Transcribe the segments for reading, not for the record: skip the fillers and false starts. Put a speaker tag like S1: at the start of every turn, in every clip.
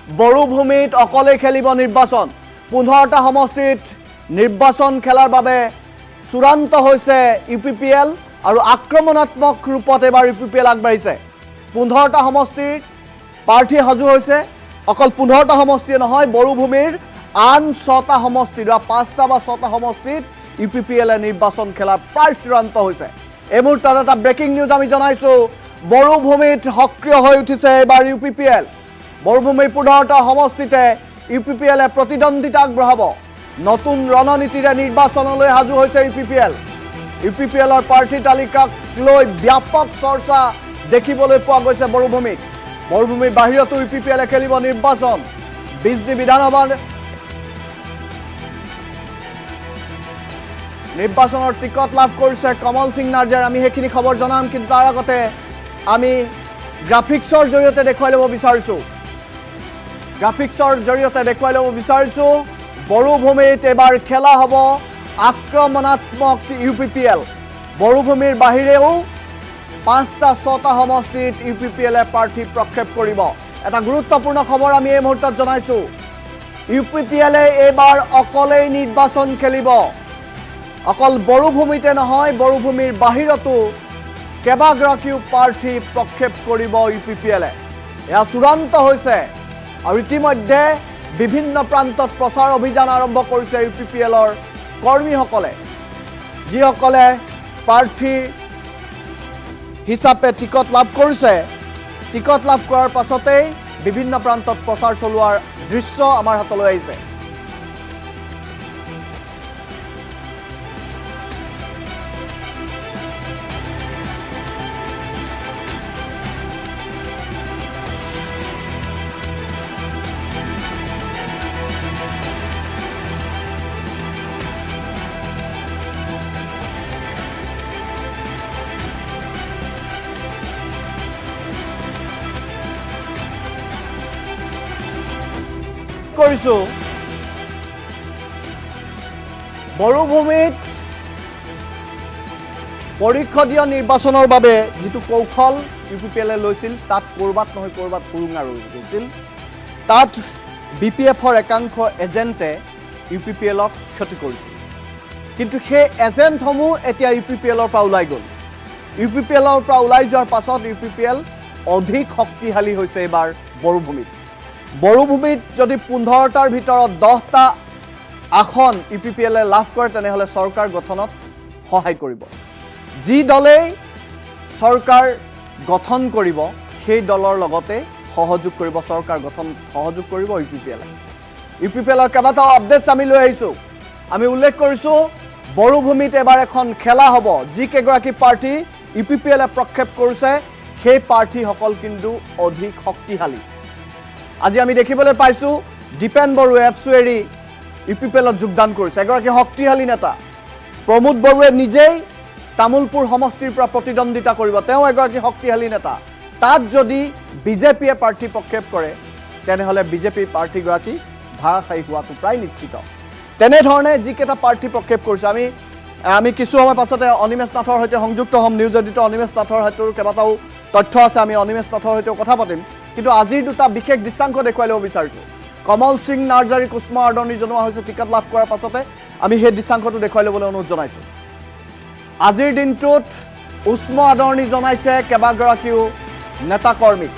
S1: বড়োভূমিত অকলে খেলিব নিৰ্বাচন 15টা সমষ্টিত নিৰ্বাচন খেলাৰ বাবে চূড়ান্ত হৈছে ইউপিপিএল আৰু আক্ৰমণাত্মক ৰূপত এবাৰ ইউপিপিএল আগবাঢ়িছে 15টা সমষ্টিৰ প্ৰাৰ্থী সাজু হৈছে অকল 15টা সমষ্টিয়ে নহয় বড়োভূমিৰ আন 6টা সমষ্টি বা 5টা বা 6টা সমষ্টিত ইউপিপিএল নিৰ্বাচন খেলা প্ৰায় চূড়ান্ত হৈছে এই মুহূৰ্তত এটা ব্ৰেকিং নিউজ আমি জনাইছো বড়োভূমিত সক্ৰিয় হৈ উঠিছে এবাৰ ইউপিপিএল বড়োভূমিৰ 15টা সমষ্টিতে ইউপিপিএল প্ৰতিদ্বন্দ্বিতা আগবঢ়াব নতুন ৰণনীতিৰে নিৰ্বাচনলৈ সাজু হৈছে ইউপিপিএলৰ প্ৰাৰ্থী তালিকাক লৈ ব্যাপক চৰ্চা দেখিবলৈ পোৱা গৈছে বড়োভূমিৰ বাহিৰতো ইউপিপিএলে খেলিব নিৰ্বাচন বিজনী বিধানসভাৰ নিৰ্বাচনৰ টিকট লাভ কৰিছে কমল সিং নাৰ্জাৰ আমি সেইখিনি খবৰ জনাম কিন্তু তাৰ আগতে আমি গ্ৰাফিক্সৰ জৰিয়তে দেখুৱাই ল'ব বিচাৰিছো বড়োভূমিত এবাৰ খেলা হ'ব আক্ৰমণাত্মক ইউপিপিএল বড়োভূমিৰ বাহিৰেও 5টা 6টা সমষ্টিত ইউপিপিএলে প্ৰাৰ্থী প্ৰক্ষেপ কৰিব এটা গুৰুত্বপূৰ্ণ খবৰ আমি এই মুহূৰ্তত জনাইছো ইউপিপিএলে এবাৰ অকলেই নিৰ্বাচন খেলিব অকল বড়োভূমিতে নহয় বড়োভূমিৰ বাহিৰতো কেইবাগৰাকীও প্ৰাৰ্থী প্ৰক্ষেপ কৰিব ইউপিপিএলে এয়া চূড়ান্ত হৈছে আৰু ইতিমধ্যে বিভিন্ন প্ৰান্তত প্ৰচাৰ অভিযান আৰম্ভ কৰিছে ইউপিপিএলৰ কৰ্মীসকলে যিসকলে প্ৰাৰ্থী হিচাপে টিকট লাভ কৰিছে টিকট লাভ কৰাৰ পাছতেই বিভিন্ন প্ৰান্তত প্ৰচাৰ চলোৱাৰ দৃশ্য আমাৰ হাতলৈ আহিছে কৰিছো বড়োভূমিত পৰীক্ষণীয় নিৰ্বাচনৰ বাবে যেটো কৌশল ইউপিপিএলে লৈছিল তাত কৰবাত নহয় কৰবাত পুৰুঙা ৰৈ গৈছিল তাত বিপিএফৰ একাংশ এজেন্টে ইউপিপিএলক ক্ষতি কৰিছিল কিন্তু সেই এজেন্টসমূহ এতিয়া ইউপিপিএলৰ পৰা ওলাই গ'ল ইউপিপিএলৰ পৰা ওলাই যোৱাৰ পাছত ইউপিপিএল অধিক শক্তিশালী হৈছে এবাৰ বড়োভূমিত যদি 15টাৰ ভিতৰত 10টা আসন ইউপিপিএলে লাভ কৰে তেনেহলে চৰকাৰ গঠনত সহায় কৰিব যি দলে চৰকাৰ গঠন কৰিব সেই দলৰ লগতে সহযোগ কৰিব চৰকাৰ গঠন সহযোগ কৰিব ইউপিপিএলৰ কেইবাটাও আপডেটছ আমি লৈ আহিছো আমি উল্লেখ কৰিছো বড়োভূমিত এবাৰ এখন খেলা হ'ব যি কেইগৰাকী প্ৰাৰ্থী ইউপিপিএলে প্ৰক্ষেপ কৰিছে সেই প্ৰাৰ্থীসকল কিন্তু অধিক শক্তিশালী আজি আমি দেখিবলৈ পাইছো দীপেন বড়ুৱে এফচুএৰি ইউপিপিএলত যোগদান কৰিছে এগৰাকী শক্তিশালী নেতা প্ৰমোদ বড়ুৱে নিজেই তামুলপুৰ সমষ্টিৰ পৰা প্ৰতিদ্বন্দ্বিতা কৰিব তেওঁ এগৰাকী শক্তিশালী নেতা তাত যদি বিজেপিয়ে প্ৰাৰ্থী প্ৰক্ষেপ কৰে তেনেহলে বিজেপি প্ৰাৰ্থীগৰাকী ধাৰাশায়ী হোৱাটো প্ৰায় নিশ্চিত তেনেধৰণে যিকেইটা প্ৰাৰ্থী প্ৰক্ষেপ কৰিছে আমি কিছু সময় পাছতে অনিমেশ নাথৰ সৈতে সংযুক্ত হ'ম নিউজ এডিটৰ অনিমেশ নাথৰ সৈতে কেইবাটাও তথ্য আছে আমি অনিমেশ নাথৰ সৈতে কথা পাতিম কিন্তু আজিৰ দুটা বিশেষ দৃশ্যাংশ দেখুৱাই ল'ব বিচাৰিছো কমল সিং নাৰ্জাৰীক উষ্ম আদৰণি জনোৱা হৈছে টিকট লাভ কৰাৰ পাছতে আমি সেই দৃশ্যাংশটো দেখুৱাই ল'বলৈ অনুৰোধ জনাইছো আজিৰ দিনটোত উষ্ম আদৰণি জনাইছে কেইবাগৰাকীও নেতা কৰ্মীক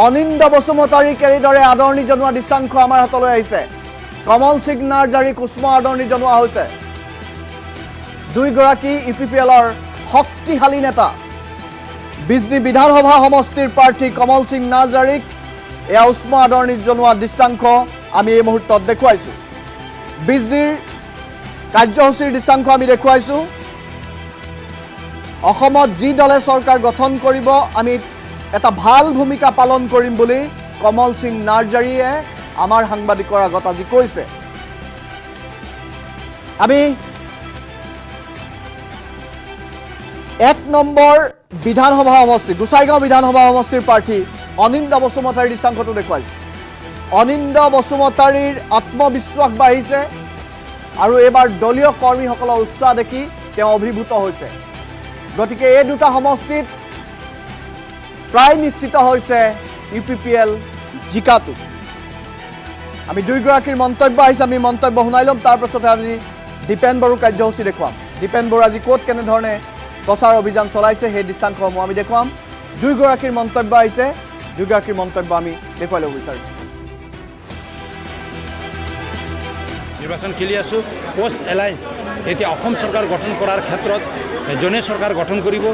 S1: অনিন্দ বসুমতাৰীক এৰিদৰে আদৰণি জনোৱা দৃশ্যাংশ আমাৰ হাতলৈ আহিছে কমল সিং নাৰ্জাৰীক উষ্ম আদৰণি জনোৱা হৈছে দুইগৰাকী ইউপিপিএলৰ শক্তিশালী নেতা বিজনী বিধানসভা সমষ্টিৰ প্ৰাৰ্থী কমল সিং নাৰ্জাৰীক এয়া উষ্ম আদৰণি জনোৱা দৃশ্যাংশ আমি এই মুহূৰ্তত দেখুৱাইছো বিজনীৰ কাৰ্যসূচীৰ দৃশ্যাংশ আমি দেখুৱাইছো অসমত যি দলে চৰকাৰ গঠন কৰিব আমি এটা ভাল ভূমিকা পালন কৰিম বুলি কমল সিং নাৰ্জাৰীয়ে আমাৰ সাংবাদিকৰ আগত আজি কৈছে আমি 1 নম্বৰ বিধানসভা সমষ্টি গোসাইগাঁও বিধানসভা সমষ্টিৰ প্ৰাৰ্থী অনিন্দ বসুমতাৰীৰ দৃশ্যাংশটো দেখুৱাইছো অনিন্দ বসুমতাৰীৰ আত্মবিশ্বাস বাঢ়িছে আৰু এবাৰ দলীয় কৰ্মীসকলৰ উৎসাহ দেখি তেওঁ অভিভূত হৈছে গতিকে এই দুটা সমষ্টিত প্ৰায় নিশ্চিত হৈছে ইউপিপিএল জিকাটো আমি দুয়োগৰাকীৰ মন্তব্য আহিছে আমি মন্তব্য শুনাই ল'ম তাৰ পাছতে আমি দীপেন বড়োৰ কাৰ্যসূচী দেখুৱাম দীপেন বড়ো আজি ক'ত কেনেধৰণে প্ৰচাৰ অভিযান চলাইছে সেই দৃশ্যাংশসমূহ আমি দেখুৱাম দুয়োগৰাকীৰ মন্তব্য আহিছে দুয়োগৰাকীৰ মন্তব্য আমি দেখুৱাই ল'ব বিচাৰিছোঁ
S2: নিৰ্বাচন খেলি আছোঁ পোষ্ট এলায়েন্স এতিয়া অসম চৰকাৰ গঠন কৰাৰ ক্ষেত্ৰত জনে চৰকাৰ গঠন কৰিব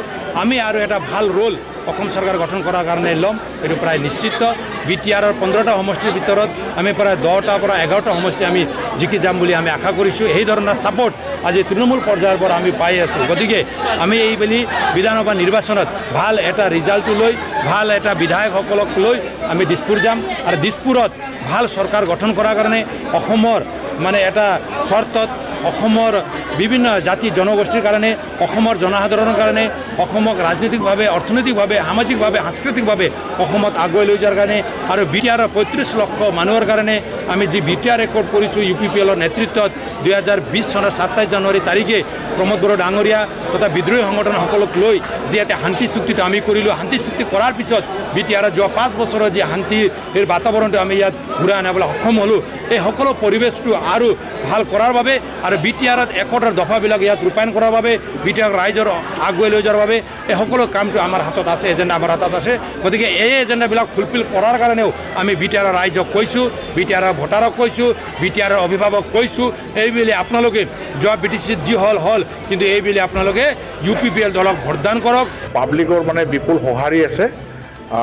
S2: আমি আৰু এটা ভাল ৰোল অসম চৰকাৰ গঠন কৰাৰ কাৰণে ল'ম এইটো প্ৰায় নিশ্চিত BTRৰ 15টা সমষ্টিৰ ভিতৰত আমি প্ৰায় 10টাৰ পৰা 11টা সমষ্টি আমি জিকি যাম বুলি আমি আশা কৰিছোঁ এই ধৰণৰ ছাপোৰ্ট আজি তৃণমূল পৰ্যায়ৰ পৰা আমি পাই আছোঁ গতিকে আমি এইবেলি বিধানসভা নিৰ্বাচনত ভাল এটা ৰিজাল্টটো লৈ ভাল এটা বিধায়কসকলক লৈ আমি দিছপুৰ যাম আৰু দিছপুৰত ভাল চৰকাৰ গঠন কৰাৰ কাৰণে অসমৰ মানে এটা চৰ্তত অসমৰ বিভিন্ন জাতি জনগোষ্ঠীৰ কাৰণে অসমৰ জনসাধাৰণৰ কাৰণে অসমক ৰাজনৈতিকভাৱে অৰ্থনৈতিকভাৱে সামাজিকভাৱে সাংস্কৃতিকভাৱে অসমত আগুৱাই লৈ যোৱাৰ কাৰণে আৰু BTRৰ 35 লক্ষ মানুহৰ কাৰণে আমি যি BTR ৰেকৰ্ড কৰিছোঁ UPPLৰ নেতৃত্বত 2020 চনৰ 27 জানুৱাৰী তাৰিখে প্ৰমোদ বড়ো ডাঙৰীয়া তথা বিদ্ৰোহী সংগঠনসকলক লৈ যি এটা শান্তি চুক্তিটো আমি কৰিলোঁ শান্তি চুক্তি কৰাৰ পিছত BTRৰ যোৱা 5 বছৰৰ যি শান্তিৰ বাতাবৰণটো আমি ইয়াত ঘূৰাই আনিবলৈ সক্ষম হ'লোঁ এই সকলো পৰিৱেশটো আৰু ভাল কৰাৰ বাবে আৰু BTRত একতাৰ দফাবিলাক ইয়াত ৰূপায়ণ কৰাৰ বাবে BTR ৰাইজৰ আগুৱাই লৈ যোৱাৰ বাবে এই সকলো কামটো আমাৰ হাতত আছে এজেণ্ডা আমাৰ হাতত আছে গতিকে এই এজেণ্ডাবিলাক ফুলফিল কৰাৰ কাৰণেও আমি BTR ৰাইজক কৈছোঁ BTR ভোটাৰক কৈছোঁ BTR অভিভাৱক কৈছোঁ এইবেলি আপোনালোকে যোৱা BTCত যি হ'ল কিন্তু এইবেলি আপোনালোকে UPPL দলক ভোটদান কৰক
S3: পাব্লিকৰ মানে বিপুল সঁহাৰি আছে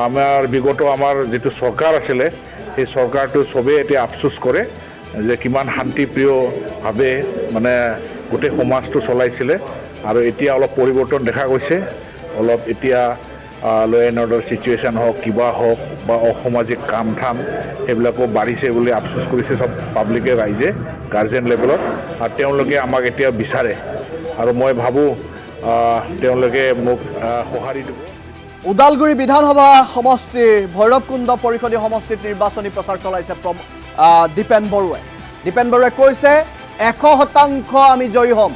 S3: আমাৰ বিগত আমাৰ যিটো চৰকাৰ আছিলে সেই চৰকাৰটো চবেই এতিয়া আফচোচ কৰে যে কিমান শান্তিপ্ৰিয়ভাৱে মানে গোটেই সমাজটো চলাইছিলে আৰু এতিয়া অলপ পৰিৱৰ্তন দেখা গৈছে অলপ এতিয়া ল' এণ্ড অৰ্ডাৰ চিটুৱেশ্যন হওক কিবা হওক বা অসামাজিক কাম ঠাম সেইবিলাকো বাঢ়িছে বুলি আফচোচ কৰিছে চব পাব্লিকে ৰাইজে গাৰ্জেন লেভেলত আৰু তেওঁলোকে আমাক এতিয়া বিচাৰে আৰু মই ভাবোঁ তেওঁলোকে মোক সঁহাৰি দিব
S1: ওদালগুৰি বিধানসভা সমষ্টিৰ ভৈৰৱকুণ্ড পৰিষদীয় সমষ্টিত নিৰ্বাচনী প্ৰচাৰ চলাইছে দীপেন বড়োৱে কৈছে 100% আমি জয়ী হ'ম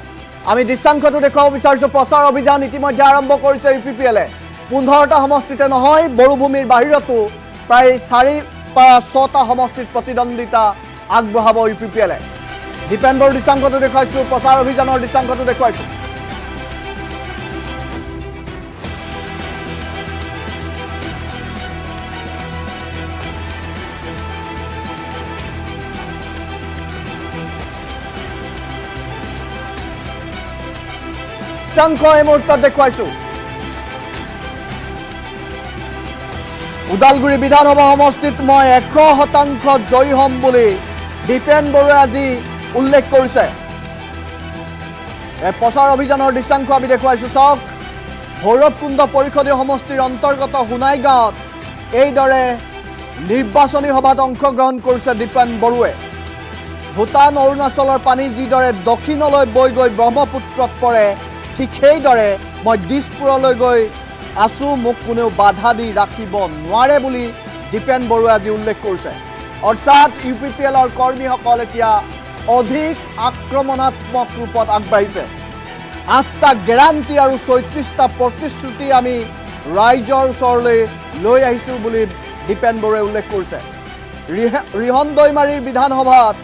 S1: আমি দৃশ্যাংশটো দেখুৱাব বিচাৰিছোঁ প্ৰচাৰ অভিযান ইতিমধ্যে আৰম্ভ কৰিছে UPPLে 15টা সমষ্টিতে নহয় বড়োভূমিৰ বাহিৰতো প্ৰায় 4-6টা সমষ্টিত প্ৰতিদ্বন্দ্বিতা আগবঢ়াব UPPLে দীপেন বড়োৰ দৃশ্যাংশটো দেখুৱাইছোঁ প্ৰচাৰ অভিযানৰ দৃশ্যাংশটো দেখুৱাইছোঁ এই মুহূৰ্তত দেখুৱাইছোঁ ওদালগুৰি বিধানসভা সমষ্টিত মই 100% জয়ী হ'ম বুলি দীপেন বড়োৱে আজি উল্লেখ কৰিছে এই প্ৰচাৰ অভিযানৰ দৃশ্যাংশ আমি দেখুৱাইছোঁ চাওক ভৈৰৱকুণ্ড পৰিষদীয় সমষ্টিৰ অন্তৰ্গত সোণাই গাঁৱত এইদৰে নিৰ্বাচনী সভাত অংশগ্ৰহণ কৰিছে দীপেন বড়োৱে ভূটান অৰুণাচলৰ পানী যিদৰে দক্ষিণলৈ বৈ গৈ ব্ৰহ্মপুত্ৰত পৰে ঠিক সেইদৰে মই দিছপুৰলৈ গৈ আছোঁ মোক কোনেও বাধা দি ৰাখিব নোৱাৰে বুলি দীপেন বড়োৱে আজি উল্লেখ কৰিছে অৰ্থাৎ UPPLৰ কৰ্মীসকল এতিয়া অধিক আক্ৰমণাত্মক ৰূপত আগবাঢ়িছে 8টা গেৰাণ্টি আৰু 34টা প্ৰতিশ্ৰুতি আমি ৰাইজৰ ওচৰলৈ লৈ আহিছোঁ বুলি দীপেন বড়োৱে উল্লেখ কৰিছে ৰিহনদৈমাৰীৰ বিধানসভাত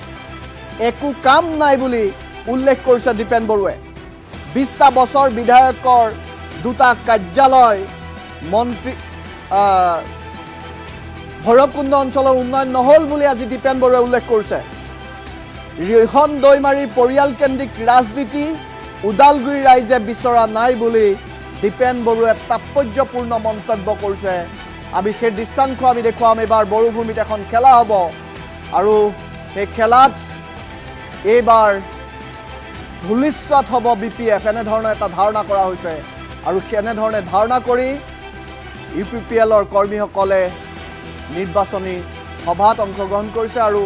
S1: একো কাম নাই বুলি উল্লেখ কৰিছে দীপেন বড়োৱে 20টা বছৰ বিধায়কৰ 2টা কাৰ্যালয় মন্ত্ৰী ভৈৰৱকুণ্ড অঞ্চলৰ উন্নয়ন নহ'ল বুলি আজি দীপেন বড়োৱে উল্লেখ কৰিছে ৰিহনদৈমাৰীৰ পৰিয়ালকেন্দ্ৰিক ৰাজনীতি ওদালগুৰি ৰাইজে বিচৰা নাই বুলি দীপেন বড়োৱে তাৎপৰ্যপূৰ্ণ মন্তব্য কৰিছে আমি সেই দৃশ্যাংশ আমি দেখুৱাম এইবাৰ বড়োভূমিত এখন খেলা হ'ব আৰু সেই খেলাত এইবাৰ ধূলিস্বাত হ'ব BPF এনেধৰণৰ এটা ধাৰণা কৰা হৈছে আৰু এনেধৰণে ধাৰণা কৰি UPPLৰ কৰ্মীসকলে নিৰ্বাচনী সভাত অংশগ্ৰহণ কৰিছে আৰু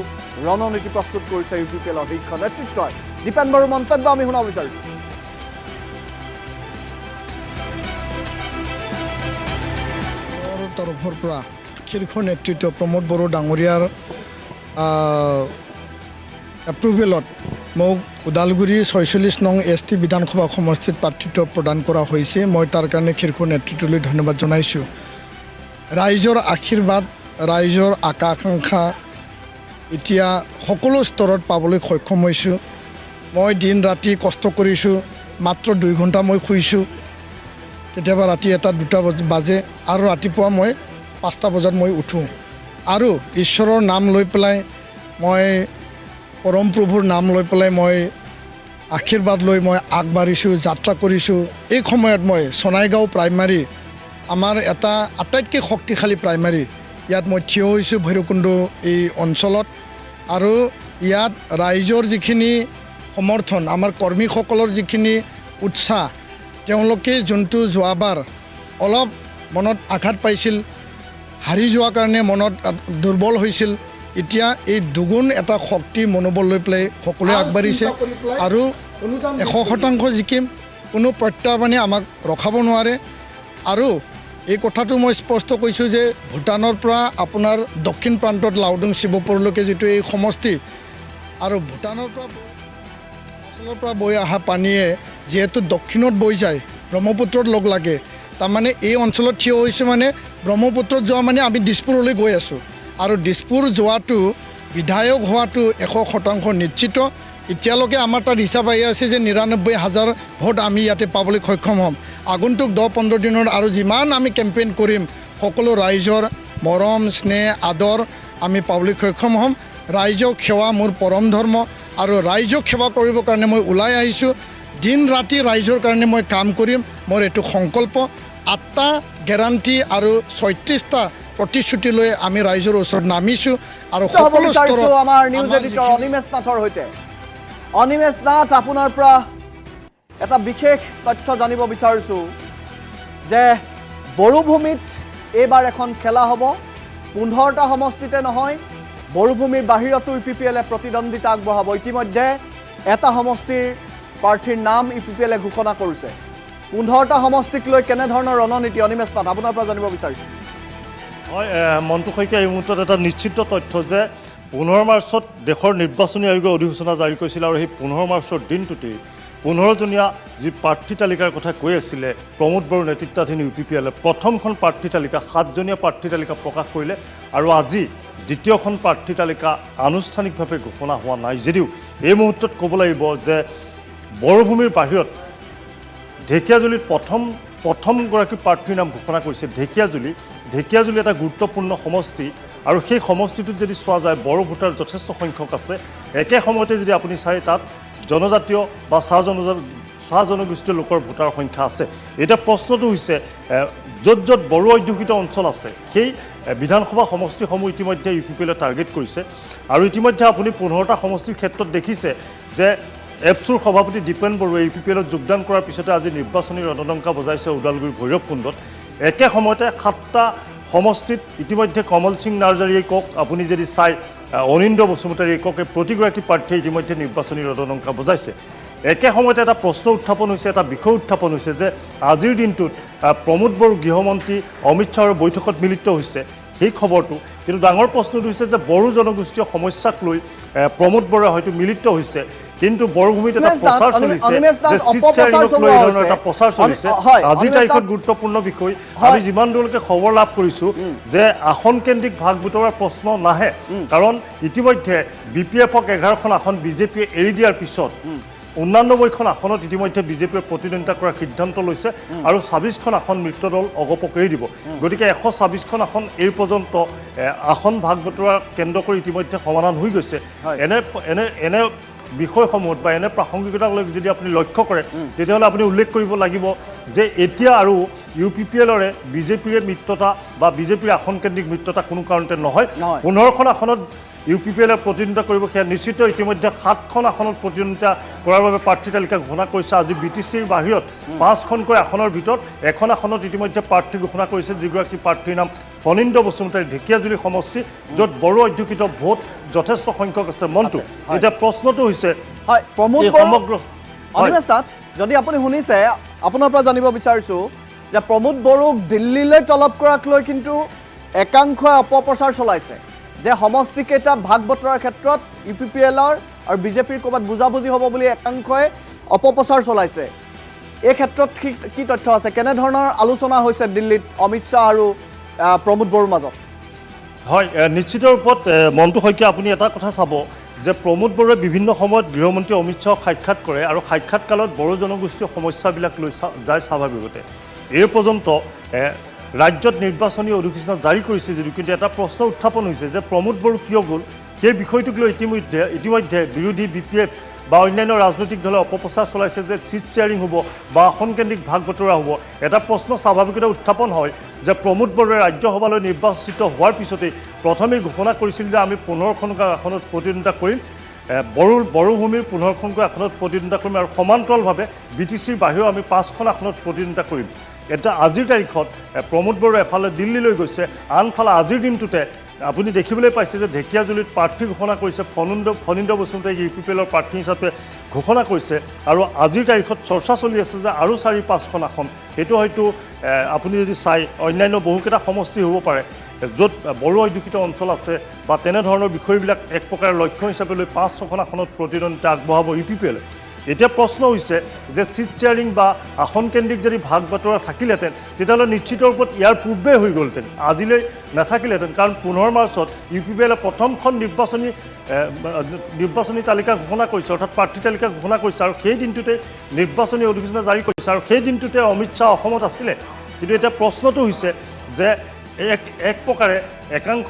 S1: ৰণনীতি প্ৰস্তুত কৰিছে UPPLৰ শীৰ্ষ নেতৃত্বই দীপেন বড়োৰ মন্তব্য আমি শুনাব বিচাৰিছোঁ
S4: তৰফৰ পৰা শীৰ্ষ নেতৃত্ব প্ৰমোদ বড়ো ডাঙৰীয়াৰ এপ্ৰুভেলত মোক ওদালগুৰি 46 নং ST বিধানসভা সমষ্টিত প্ৰাৰ্থিত্ব প্ৰদান কৰা হৈছে মই তাৰ কাৰণে শীৰ্ষ নেতৃত্বলৈ ধন্যবাদ জনাইছোঁ ৰাইজৰ আশীৰ্বাদ ৰাইজৰ আশা আকাংক্ষা এতিয়া সকলো স্তৰত পাবলৈ সক্ষম হৈছোঁ। মই দিন ৰাতি কষ্ট কৰিছোঁ, মাত্ৰ 2 ঘণ্টা মই শুইছোঁ। কেতিয়াবা ৰাতি 1-2টা বাজে আৰু ৰাতিপুৱা মই 5টা বজাত মই উঠোঁ আৰু ঈশ্বৰৰ নাম লৈ পেলাই মই পৰম প্ৰভুৰ নাম লৈ পেলাই মই আশীৰ্বাদ লৈ মই আগবাঢ়িছোঁ, যাত্ৰা কৰিছোঁ। এই সময়ত মই সোণাইগাঁও প্ৰাইমাৰী আমাৰ এটা আটাইতকৈ শক্তিশালী প্ৰাইমাৰী ইয়াত মই থিয় হৈছোঁ ভৈৰৱকুণ্ড এই অঞ্চলত আৰু ইয়াত ৰাইজৰ যিখিনি সমৰ্থন, আমাৰ কৰ্মীসকলৰ যিখিনি উৎসাহ, তেওঁলোকে যোনটো যোৱাবাৰ অলপ মনত আঘাত পাইছিল, হাৰি যোৱাৰ কাৰণে মনত দুৰ্বল হৈছিল, এতিয়া এই দুগুণ এটা শক্তি মনোবল লৈ পেলাই সকলোৱে আগবাঢ়িছে আৰু 100% জিকিম। কোনো প্ৰত্যাহ্বানে আমাক ৰখাব নোৱাৰে। আৰু এই কথাটো মই স্পষ্ট কৈছোঁ যে ভূটানৰ পৰা আপোনাৰ দক্ষিণ প্ৰান্তত লাউডুং শিৱপুৰলৈকে যিটো এই সমষ্টি আৰু ভূটানৰ পৰা অঞ্চলৰ পৰা বৈ অহা পানীয়ে যিহেতু দক্ষিণত বৈ যায়, ব্ৰহ্মপুত্ৰত লগ লাগে, তাৰমানে এই অঞ্চলত থিয় হৈছোঁ মানে ব্ৰহ্মপুত্ৰত যোৱা মানে আমি দিছপুৰলৈ গৈ আছোঁ আৰু দিছপুৰ যোৱাটো বিধায়ক হোৱাটো 100% নিশ্চিত। এতিয়ালৈকে আমাৰ তাত হিচাপ আহি আছে যে 99,000 ভোট আমি ইয়াতে পাবলৈ সক্ষম হ'ম। আগন্তুক 10-15 দিনত আৰু যিমান আমি কেম্পেইন কৰিম, সকলো ৰাইজৰ মৰম স্নেহ আদৰ আমি পাবলৈ সক্ষম হ'ম। ৰাইজক সেৱা মোৰ পৰম ধৰ্ম আৰু ৰাইজক সেৱা কৰিবৰ কাৰণে মই ওলাই আহিছোঁ। দিন ৰাতি ৰাইজৰ কাৰণে মই কাম কৰিম, মোৰ এইটো সংকল্প। 8টা গেৰাণ্টি আৰু 36টা প্ৰতিশ্ৰুতি লৈ আমি ৰাইজৰ ওচৰত নামিছোঁ আৰু সকলো স্তৰত
S1: আমাৰ নিউজ এডিটৰ অনিমেশ নাথৰ সৈতে। অনিমেশ নাথ, আপোনাৰ পৰা এটা বিশেষ তথ্য জানিব বিচাৰিছোঁ যে বড়োভূমিত এইবাৰ এখন খেলা হ'ব। 15টা সমষ্টিতে নহয়, বড়োভূমিৰ বাহিৰতো UPPL প্ৰতিদ্বন্দ্বিতা আগবঢ়াব। ইতিমধ্যে এটা সমষ্টিৰ প্ৰাৰ্থীৰ নাম UPPL ঘোষণা কৰিছে। 15টা সমষ্টিক লৈ কেনেধৰণৰ ৰণনীতি, অনিমেশ নাথ, আপোনাৰ পৰা জানিব বিচাৰিছোঁ।
S5: হয়, মণ্টু শইকীয়া, এই মুহূৰ্তত এটা নিশ্চিত তথ্য যে 15 মাৰ্চত দেশৰ নিৰ্বাচনী আয়োগে অধিসূচনা জাৰি কৰিছিল আৰু সেই 15 মাৰ্চৰ দিনটোতেই 15জনীয়া যি প্ৰাৰ্থী তালিকাৰ কথা কৈ আছিলে প্ৰমোদ বড়ো নেতৃত্বাধীন UPPL প্ৰথমখন প্ৰাৰ্থী তালিকা 7জনীয়া প্ৰাৰ্থী তালিকা প্ৰকাশ কৰিলে আৰু আজি দ্বিতীয়খন প্ৰাৰ্থী তালিকা আনুষ্ঠানিকভাৱে ঘোষণা হোৱা নাই যদিও এই মুহূৰ্তত ক'ব লাগিব যে বড়োভূমিৰ বাহিৰত ঢেকীয়াজুলিত প্ৰথমগৰাকী প্ৰাৰ্থীৰ নাম ঘোষণা কৰিছে ঢেকীয়াজুলি এটা গুৰুত্বপূৰ্ণ সমষ্টি আৰু সেই সমষ্টিটোত যদি চোৱা যায় বড়ো ভোটাৰ যথেষ্ট সংখ্যক আছে। একে সময়তে যদি আপুনি চাই তাত জনজাতীয় বা চাহ জনগোষ্ঠীয় লোকৰ ভোটাৰ সংখ্যা আছে। এতিয়া প্ৰশ্নটো হৈছে য'ত য'ত বড়ো অধ্যুষিত অঞ্চল আছে সেই বিধানসভা সমষ্টিসমূহ ইতিমধ্যে UPPL টাৰ্গেট কৰিছে আৰু ইতিমধ্যে আপুনি 15টা সমষ্টিৰ ক্ষেত্ৰত দেখিছে যে এপছুৰ সভাপতি দীপেন বড়োৱে UPPLত যোগদান কৰাৰ পিছতে আজি নিৰ্বাচনী ৰণডংকা বজাইছে ওদালগুৰি ভৈৰৱকুণ্ডত। একে সময়তে 7টা সমষ্টিত ইতিমধ্যে কমল সিং নাৰ্জাৰীয়ে কওক, আপুনি যদি চাই অনিন্দ বসুমতাৰীয়ে কওক, প্ৰতিগৰাকী প্ৰাৰ্থীয়ে ইতিমধ্যে নিৰ্বাচনী ৰণডংকা বজাইছে। একে সময়তে এটা প্ৰশ্ন উত্থাপন হৈছে, এটা বিষয় উত্থাপন হৈছে যে আজিৰ দিনটোত প্ৰমোদ বড়ো গৃহমন্ত্ৰী অমিত শ্বাহৰ বৈঠকত মিলিত হৈছে সেই খবৰটো, কিন্তু ডাঙৰ প্ৰশ্নটো হৈছে যে বড়ো জনগোষ্ঠীয় সমস্যাক লৈ প্ৰমোদ বড়োৱে হয়তো মিলিত হৈছে, কিন্তু বড়োভূমিত এটা প্ৰচাৰ চলিছে যে চিট শ্বেয়াৰিঙক লৈ ধৰণৰ এটা প্ৰচাৰ চলিছে। আজিৰ তাৰিখত গুৰুত্বপূৰ্ণ বিষয়, আমি যিমান দূৰলৈকে খবৰ লাভ কৰিছোঁ যে আসন কেন্দ্ৰিক ভাগ বতৰাৰ প্ৰশ্ন নাহে, কাৰণ ইতিমধ্যে BPFক 11খন আসন বিজেপিয়ে এৰি দিয়াৰ পিছত 89খন আসনত ইতিমধ্যে বিজেপিয়ে প্ৰতিদ্বন্দ্বিতা কৰাৰ সিদ্ধান্ত লৈছে আৰু 26খন আসন মিত্ৰদল অগপক এৰি দিব। গতিকে 126খন আসন এই পৰ্যন্ত আসন ভাগ বতৰা কেন্দ্ৰ কৰি ইতিমধ্যে সমাধান হৈ গৈছে। এনে বিষয়সমূহত বা এনে প্ৰাসংগিকতাক যদি আপুনি লক্ষ্য কৰে তেতিয়াহ'লে আপুনি উল্লেখ কৰিব লাগিব যে এতিয়া আৰু UPPLৰে বিজেপিৰে মিত্ৰতা বা বিজেপিৰ আসন কেন্দ্ৰিক মিত্ৰতা কোনো কাৰণতে নহয়। 15খন আসনত UPPLে প্ৰতিদ্বন্দ্বিতা কৰিব, সেয়া নিশ্চিত। ইতিমধ্যে 7খন আসনত প্ৰতিদ্বন্দ্বিতা কৰাৰ বাবে প্ৰাৰ্থী তালিকা ঘোষণা কৰিছে। আজি BTCৰ বাহিৰত 5খনকৈ আসনৰ ভিতৰত এখন আসনত ইতিমধ্যে প্ৰাৰ্থী ঘোষণা কৰিছে, যিগৰাকী প্ৰাৰ্থীৰ নাম ফণীন্দ্ৰ বসুমতাৰী, ঢেকীয়াজুলি সমষ্টি, য'ত বড়ো অধ্যুষিত ভোট যথেষ্ট সংখ্যক আছে। মনটো এতিয়া প্ৰশ্নটো হৈছে
S1: সমগ্ৰ অনিমেশ নাথ, যদি আপুনি শুনিছে, আপোনাৰ পৰা জানিব বিচাৰিছোঁ যে প্ৰমোদ বড়োক দিল্লীলৈ তলব কৰাক লৈ কিন্তু একাংশই অপপ্ৰচাৰ চলাইছে যে সমষ্টিকেইটা ভাগ বতৰাৰ ক্ষেত্ৰত UPPLৰ আৰু বিজেপিৰ ক'ৰবাত বুজাবুজি হ'ব বুলি একাংশই অপপ্ৰচাৰ চলাইছে। এই ক্ষেত্ৰত কি তথ্য আছে? কেনেধৰণৰ আলোচনা হৈছে দিল্লীত অমিত শ্বাহ আৰু প্ৰমোদ বড়োৰ মাজত?
S5: হয় নিশ্চিত ৰূপত মন্টু শইকীয়া আপুনি এটা কথা চাব যে প্ৰমোদ বড়োৱে বিভিন্ন সময়ত গৃহমন্ত্ৰী অমিত শ্বাহক সাক্ষাৎ কৰে আৰু সাক্ষাৎকালত বড়ো জনগোষ্ঠীৰ সমস্যাবিলাক লৈ যায় স্বাভাৱিকতে এই পৰ্যন্ত ৰাজ্যত নিৰ্বাচনী অধিসূচনা জাৰি কৰিছে যদিও কিন্তু এটা প্ৰশ্ন উত্থাপন হৈছে যে প্ৰমোদ বড়ো কিয় গ'ল সেই বিষয়টোক লৈ ইতিমধ্যে বিৰোধী BPF বা অন্যান্য ৰাজনৈতিক দলে অপপ্ৰচাৰ চলাইছে যে চিট শ্বেয়াৰিং হ'ব বা আসনকেন্দ্ৰিক ভাগ বতৰা হ'ব এটা প্ৰশ্ন স্বাভাৱিকতে উত্থাপন হয় যে প্ৰমোদ বড়োৱে ৰাজ্যসভালৈ নিৰ্বাচিত হোৱাৰ পিছতেই প্ৰথমেই ঘোষণা কৰিছিল যে আমি 15খনকৈ আসনত প্ৰতিদ্বন্দ্বিতা কৰিম বড়োভূমিৰ 15খনকৈ আসনত প্ৰতিদ্বন্দ্বিতা কৰিম আৰু সমান্তৰালভাৱে BTCৰ বাহিৰেও আমি 5খন আসনত প্ৰতিদ্বন্দ্বিতা কৰিম এটা আজিৰ তাৰিখত প্ৰমোদ বড়োৱে এফালে দিল্লীলৈ গৈছে আনফালে আজিৰ দিনটোতে আপুনি দেখিবলৈ পাইছে যে ঢেকীয়াজুলিত প্ৰাৰ্থী ঘোষণা কৰিছে ফণীন্দ্ৰ বসুমতাৰীক UPPLৰ প্ৰাৰ্থী হিচাপে ঘোষণা কৰিছে আৰু আজিৰ তাৰিখত চৰ্চা চলি আছে যে আৰু 4-5খন আসন এইটো হয়তো আপুনি যদি চাই অন্যান্য বহুকেইটা সমষ্টি হ'ব পাৰে য'ত বড়ো অধ্যুষিত অঞ্চল আছে বা তেনেধৰণৰ বিষয়বিলাক এক প্ৰকাৰ লক্ষ্য হিচাপে লৈ 5-6খন আসনত প্ৰতিদ্বন্দ্বিতা আগবঢ়াব UPPL এতিয়া প্ৰশ্ন হৈছে যে চিট শ্বেয়াৰিং বা আসনকেন্দ্ৰিক যদি ভাগ বতৰা থাকিলেহেঁতেন তেতিয়াহ'লে নিশ্চিত ৰূপত ইয়াৰ পূৰ্বে হৈ গ'লহেঁতেন আজিলৈ নাথাকিলেহেঁতেন কাৰণ 15 মাৰ্চত UPPLে প্ৰথমখন নিৰ্বাচনী তালিকা ঘোষণা কৰিছে অৰ্থাৎ প্ৰাৰ্থী তালিকা ঘোষণা কৰিছে আৰু সেই দিনটোতে নিৰ্বাচনী অধিসূচনা জাৰি কৰিছে আৰু সেই দিনটোতে অমিত শ্বাহ অসমত আছিলে কিন্তু এতিয়া প্ৰশ্নটো হৈছে যে এক প্ৰকাৰে একাংশ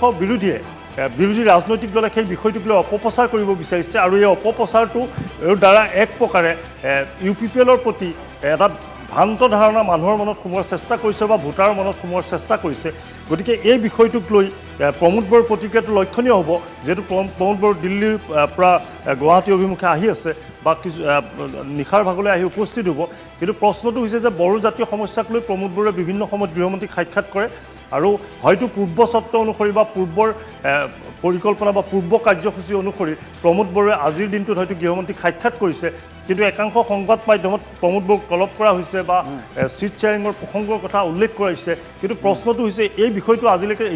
S5: বিৰোধী ৰাজনৈতিক দলে সেই বিষয়টোক লৈ অপপ্ৰচাৰ কৰিব বিচাৰিছে আৰু এই অপপ্ৰচাৰটোৰ দ্বাৰা এক প্ৰকাৰে UPPLৰ প্ৰতি এটা ভ্ৰান্ত ধাৰণা মানুহৰ মনত সোমোৱাৰ চেষ্টা কৰিছে বা ভোটাৰৰ মনত সোমোৱাৰ চেষ্টা কৰিছে গতিকে এই বিষয়টোক লৈ প্ৰমোদ বড়োৰ প্ৰতিক্ৰিয়াটো লক্ষণীয় হ'ব যিহেতু প্ৰমোদ বড়ো দিল্লীৰ পৰা গুৱাহাটী অভিমুখে আহি আছে বা কিছু নিশাৰ ভাগলৈ আহি উপস্থিত হ'ব কিন্তু প্ৰশ্নটো হৈছে যে বড়ো জাতীয় সমস্যাক লৈ প্ৰমোদ বড়োৱে বিভিন্ন সময়ত গৃহমন্ত্ৰীক সাক্ষাৎ কৰে আৰু হয়তো পূৰ্ব চৰ্ত অনুসৰি বা পূৰ্বৰ পৰিকল্পনা বা পূৰ্ব কাৰ্যসূচী অনুসৰি প্ৰমোদ বড়োৱে আজিৰ দিনটোত হয়তো গৃহমন্ত্ৰীক সাক্ষাৎ কৰিছে কিন্তু একাংশ সংবাদ মাধ্যমত প্ৰমোদ বড়োক তলব কৰা হৈছে বা চিট শ্বেয়াৰিঙৰ প্ৰসংগৰ কথা উল্লেখ কৰিছে কিন্তু প্ৰশ্নটো হৈছে এই বিষয়টো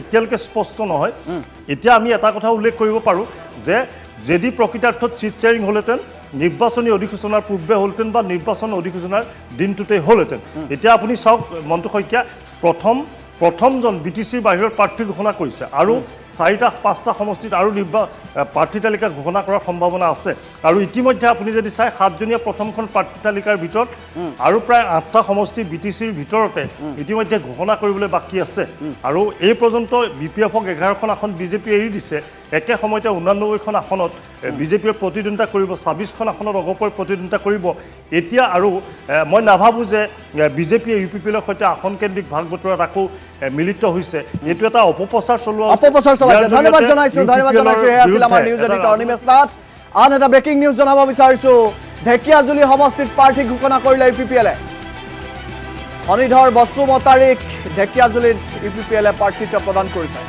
S5: এতিয়ালৈকে স্পষ্ট নহয় এতিয়া আমি এটা কথা উল্লেখ কৰিব পাৰোঁ যে যদি প্ৰকৃতাৰ্থত চিট শ্বেয়াৰিং হ'লহেঁতেন নিৰ্বাচনী অধিসূচনাৰ পূৰ্বে হ'লহেঁতেন বা নিৰ্বাচন অধিসূচনাৰ দিনটোতে হ'লহেঁতেন এতিয়া আপুনি চাওক মন্টু শইকীয়া প্ৰথমজন BTCৰ বাহিৰৰ প্ৰাৰ্থী ঘোষণা কৰিছে আৰু 4-5টা সমষ্টিত আৰু প্ৰাৰ্থী তালিকা ঘোষণা কৰাৰ সম্ভাৱনা আছে আৰু ইতিমধ্যে আপুনি যদি চাই 7জনীয়া প্ৰথমখন প্ৰাৰ্থী তালিকাৰ ভিতৰত আৰু প্ৰায় 8টা সমষ্টি BTCৰ ভিতৰতে ইতিমধ্যে ঘোষণা কৰিবলৈ বাকী আছে আৰু এই পৰ্যন্ত BPFক 11খন আসন BJP এৰি দিছে একে সময়তে 89খন আসনত BJPয়ে প্ৰতিদ্বন্দ্বিতা কৰিব 26খন আসনত অগপই প্ৰতিদ্বন্দ্বিতা কৰিব এতিয়া আৰু মই নাভাবোঁ যে BJPয়ে UPPLৰ সৈতে আসনকেন্দ্ৰিক ভাগ বতৰাত আকৌ মিলিত হৈছে এইটো এটা অপপ্ৰচাৰ
S1: চলাইছে ধন্যবাদ জনাইছো হে আছিল আমাৰ নিউজ এডিটৰ অনিমেশ নাথ আন এটা ব্ৰেকিং নিউজ জনাব বিচাৰিছো ঢেকীয়াজুলি সমষ্টিত প্ৰাৰ্থী ঘোষণা কৰিলে UPPLে ফণীধৰ বসুমতাৰীক ঢেকীয়াজুলিত UPPLে প্ৰাৰ্থিত্ব প্ৰদান কৰিছে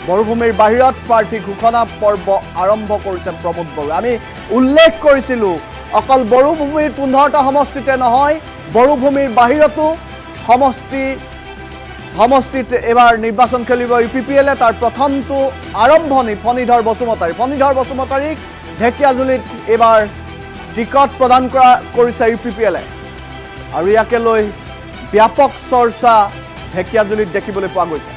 S1: বড়োভূমিৰ বাহিৰত প্ৰাৰ্থী ঘোষণা পৰ্ব আৰম্ভ কৰিছে প্ৰমোদ বড়োৱে আমি উল্লেখ কৰিছিলোঁ অকল বড়োভূমিৰ 15টা সমষ্টিতে নহয় বড়োভূমিৰ বাহিৰতো সমষ্টিত এবাৰ নিৰ্বাচন খেলিব UPPLে তাৰ প্ৰথমটো আৰম্ভণি ফণীধৰ বসুমতাৰীক ঢেকীয়াজুলিত এবাৰ টিকট প্ৰদান কৰিছে UPPLে আৰু ইয়াকে লৈ ব্যাপক চৰ্চা ঢেকীয়াজুলিত দেখিবলৈ পোৱা গৈছে